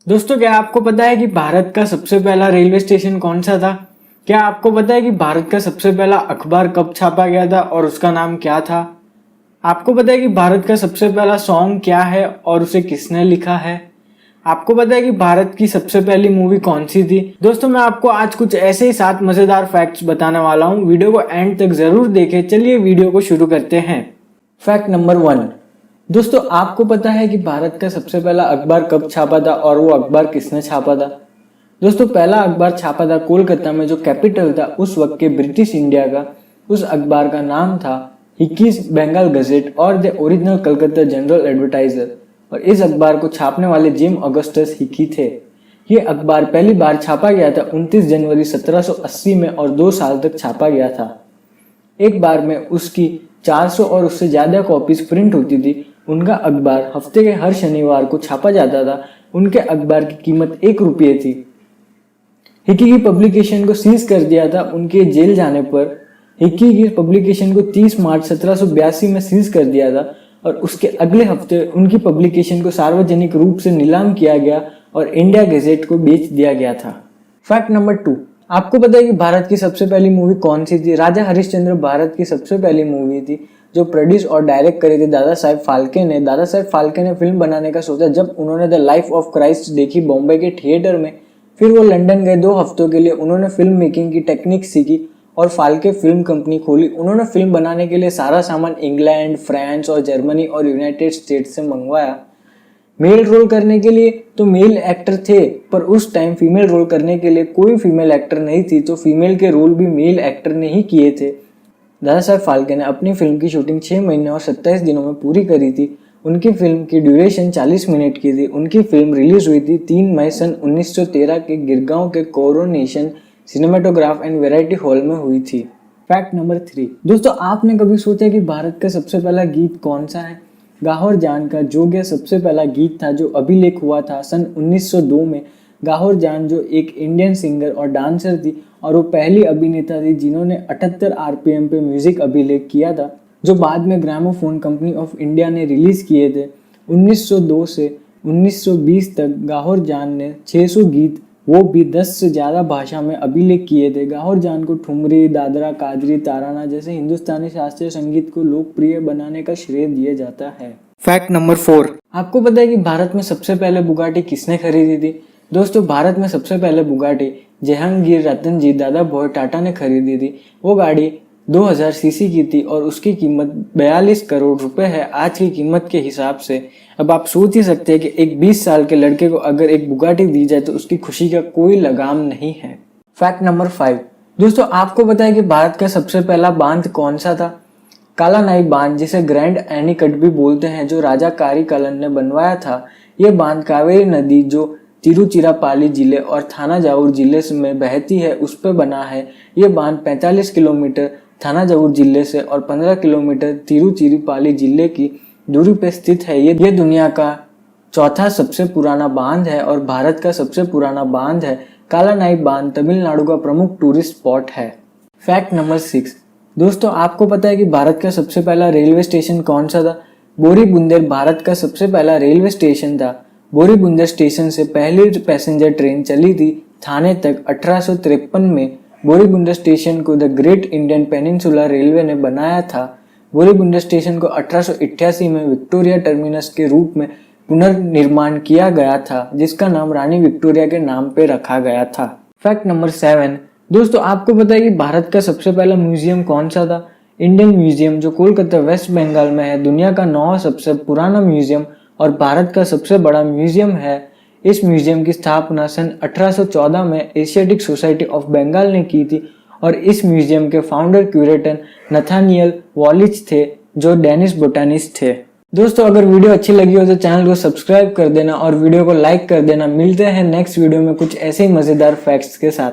दोस्तों, क्या आपको पता है कि भारत का सबसे पहला रेलवे स्टेशन कौन सा था? क्या आपको पता है कि भारत का सबसे पहला अखबार कब छापा गया था और उसका नाम क्या था? आपको पता है कि भारत का सबसे पहला सॉन्ग क्या है और उसे किसने लिखा है? आपको पता है कि भारत की सबसे पहली मूवी कौन सी थी? दोस्तों, मैं आपको आज कुछ ऐसे ही 7 मजेदार फैक्ट्स बताने वाला हूँ। वीडियो को एंड तक जरूर देखें। चलिए वीडियो को शुरू करते हैं। Fact number 1। दोस्तों, आपको पता है कि भारत का सबसे पहला अखबार कब छापा था और वो अखबार किसने छापा था? दोस्तों, पहला अखबार छापा था कोलकाता में, जो कैपिटल था उस वक्त के ब्रिटिश इंडिया का। उस अखबार का नाम था हिकीज बंगाल गजेट और the original Calcutta general advertiser. और इस अखबार को छापने वाले जेम ऑगस्टस हिकी थे। ये अखबार पहली बार छापा गया था 29 जनवरी 1780 में और 2 साल तक छापा गया था। एक बार में उसकी 400 और उससे ज्यादा कॉपीज प्रिंट होती थी। उनका अखबार हफ्ते के हर शनिवार को छापा जाता था। उनके अखबार की कीमत 1 रुपये थी। हिकी की पब्लिकेशन को सीज कर दिया था उनके जेल जाने पर। हिकी की पब्लिकेशन को 30 मार्च 1782 में सीज कर दिया था और उसके अगले हफ्ते उनकी पब्लिकेशन को सार्वजनिक रूप से नीलाम किया गया और इंडिया गजेट को बेच दिया गया था। Fact number 2। आपको पता है कि भारत की सबसे पहली मूवी कौन सी थी? राजा हरिश्चंद्र भारत की सबसे पहली मूवी थी, जो प्रोड्यूस और डायरेक्ट करे थे दादा साहेब फाल्के ने। दादा साहेब फाल्के ने फिल्म बनाने का सोचा जब उन्होंने द लाइफ ऑफ क्राइस्ट देखी बॉम्बे के थिएटर में। फिर वो लंदन गए 2 हफ्तों के लिए। उन्होंने फिल्म मेकिंग की टेक्निक सीखी और फाल्के फिल्म कंपनी खोली। उन्होंने फिल्म बनाने के लिए सारा सामान इंग्लैंड, फ्रांस और जर्मनी और यूनाइटेड स्टेट्स से मंगवाया। मेल रोल करने के लिए तो मेल एक्टर थे, पर उस टाइम फीमेल रोल करने के लिए कोई फीमेल एक्टर नहीं थी, तो फीमेल के रोल भी मेल एक्टर ने ही किए थे। दादा साहब फाल्के ने अपनी फिल्म की शूटिंग 6 महीने और 27 दिनों में पूरी करी थी। उनकी फिल्म की ड्यूरेशन 40 मिनट की थी। उनकी फिल्म रिलीज हुई थी 3 मई सन 1913 के गिरगांव के coronation cinematograph and variety hall में हुई थी। Fact number 3। दोस्तों, आपने कभी सोचा कि भारत का सबसे पहला गीत कौन सा है? गाहर जान का जोगिया सबसे पहला गीत था, जो अभिलेख हुआ था सन 1902 में। गाहर जान जो एक इंडियन सिंगर और डांसर थी और वो पहली अभिनेता थी जिन्होंने 78 आरपीएम पे म्यूजिक अभिलेख किया था, जो बाद में ग्रामोफोन कंपनी ऑफ इंडिया ने रिलीज किए थे। 1902 से 1920 तक गाहर जान ने 600 गीत, वो भी 10 से ज्यादा भाषा में अभिलेख किए थे। गाहर जान को ठुमरी, दादरा, कादरी, ताराना जैसे हिंदुस्तानी शास्त्रीय संगीत को लोकप्रिय बनाने का श्रेय दिया जाता है। Fact number 4। आपको पता है कि भारत में सबसे पहले बुगाटी किसने खरीदी थी? दोस्तों, भारत में सबसे पहले बुगाटी जहांगीर रतनजी दादा भोय टाटा ने खरीदी थी। वो गाड़ी 2000 सीसी की थी और उसकी कीमत 42 करोड़ रुपए है आज की कीमत के हिसाब से। अब आप सोच ही सकते हैं कि एक 20 साल के लड़के को अगर एक बुगाटी दी जाए तो उसकी खुशी का कोई लगाम नहीं है। Fact number 5। दोस्तों, आपको पता है कि भारत का सबसे पहला बांध कौन सा था? कालानाई बांध, जिसे ग्रैंड एनीकट भी बोलते हैं, जो राजा कारीकलन ने बनवाया था। यह बांध कावेरी नदी जो तिरुचिरापल्ली जिले और थानाजावुर जिले में बहती है उस पर बना है। यह बांध 45 किलोमीटर थानाजावुर जिले से और 15 किलोमीटर तिरुचिरापल्ली जिले की दूरी पर स्थित है। ये दुनिया का चौथा सबसे पुराना बांध है और भारत का सबसे पुराना बांध है। कालानाई बांध तमिलनाडु का प्रमुख टूरिस्ट स्पॉट है। Fact number 6। दोस्तों, आपको पता है कि भारत का सबसे पहला रेलवे स्टेशन कौन सा था? बोरीबुंदेर भारत का सबसे पहला रेलवे स्टेशन था। बोरीबुंदेर स्टेशन से पहली पैसेंजर ट्रेन चली थी थाने तक 1853 में। बोरीबुंदेर स्टेशन को the great Indian peninsula railway ने बनाया था। बोरीबुंदेर स्टेशन को 1888 में विक्टोरिया टर्मिनस के रूप में पुनर्निर्माण किया गया था, जिसका नाम रानी विक्टोरिया के नाम पे रखा गया था। Fact number 7। दोस्तों, आपको पता है कि भारत का सबसे पहला म्यूजियम कौन सा था? इंडियन म्यूजियम, जो कोलकाता वेस्ट बंगाल में है, दुनिया का 9वां सबसे पुराना म्यूजियम और भारत का सबसे बड़ा म्यूजियम है। इस म्यूजियम की स्थापना सन 1814 में एशियाटिक सोसाइटी ऑफ बंगाल ने की थी और इस म्यूजियम के फाउंडर क्यूरेटर नथानियल वॉलिच थे, जो डेनिश बोटानिस्ट थे। दोस्तों, अगर वीडियो अच्छी लगी हो तो चैनल को सब्सक्राइब कर देना और वीडियो को लाइक कर देना। मिलते हैं नेक्स्ट वीडियो में कुछ ऐसे ही मजेदार फैक्ट्स के साथ।